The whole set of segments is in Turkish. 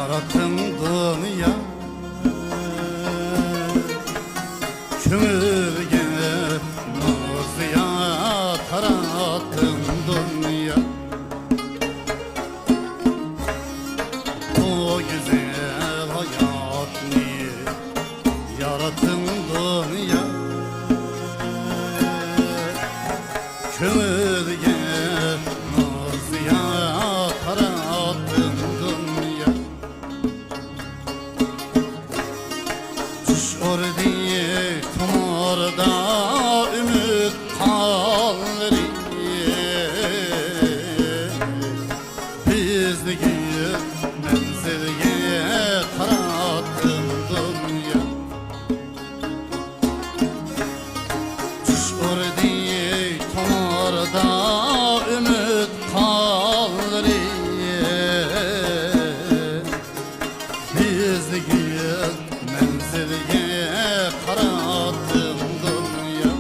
yarattım dünya kömürge nazıya tarattım dünya o güzel hayat niye yarattım dünya kömürge nazıya tarattım dünya Düşür diye tumarda ümit kalır Bizdeki menzilge tarattım dünya Düşür diye tumarda ümit kalır Bizdeki menzilge tarattım dünya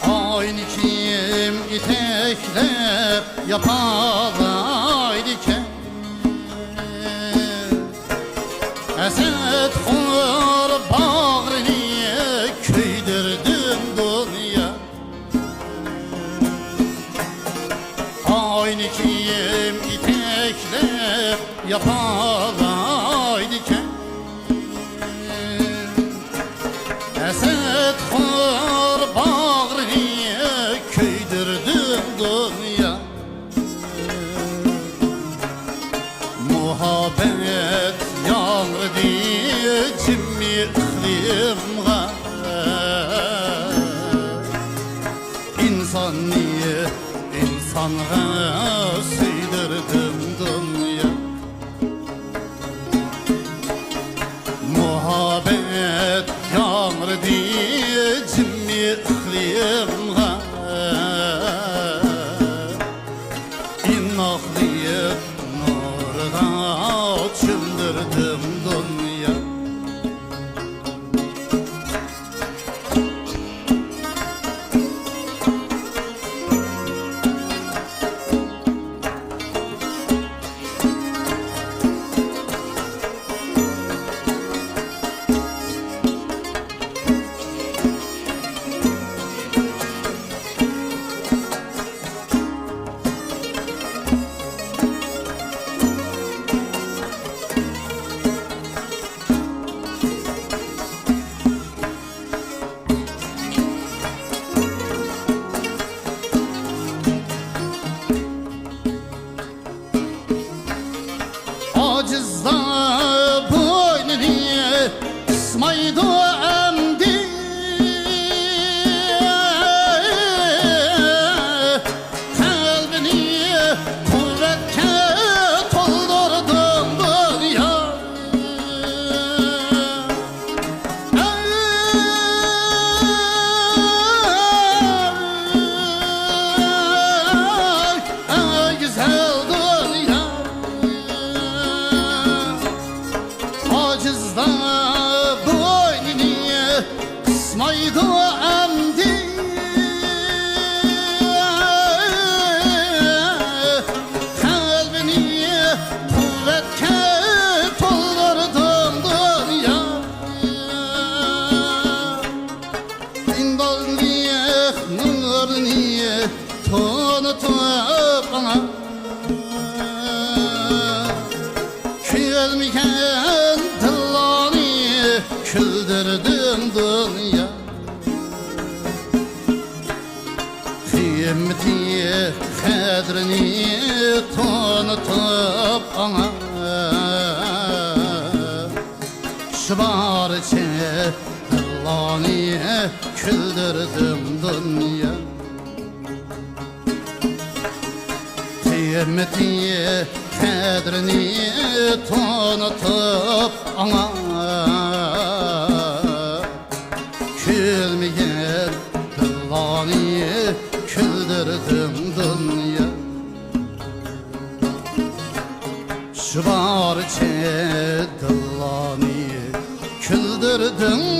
Aynı kim iteklep yapalaydıken Esed kur bağrını köydürdüm dünya Aynı kim iteklep yapalaydıken Esed kur bağrını köydürdüm dünya Muhabbet yağırdı cimmi iklimga İnsan niye insanğa süydürdüm dünya Muhabbet yağırdı cimmi iklimga İnnaklayıp nurga çöndürdüm dünya Acizda boynunu kısmaydı emdi Kalbini kuvvetle doldurdum dünya Ey güzel dünya Acizda boynunu kısmaydı emdi Kalbini kuvvetle doldurdum dünya Dindorliyek nurniye tanıtıp bana Külmüken dillani küldürdüm dünya Kıymeti kadrini tanıtıp ana Şıbarçe dillani küldürdüm dünya Kıymeti kadrini tanıtıp ana Külmeyen dillani küldürdüm Garçe dillani küldürdün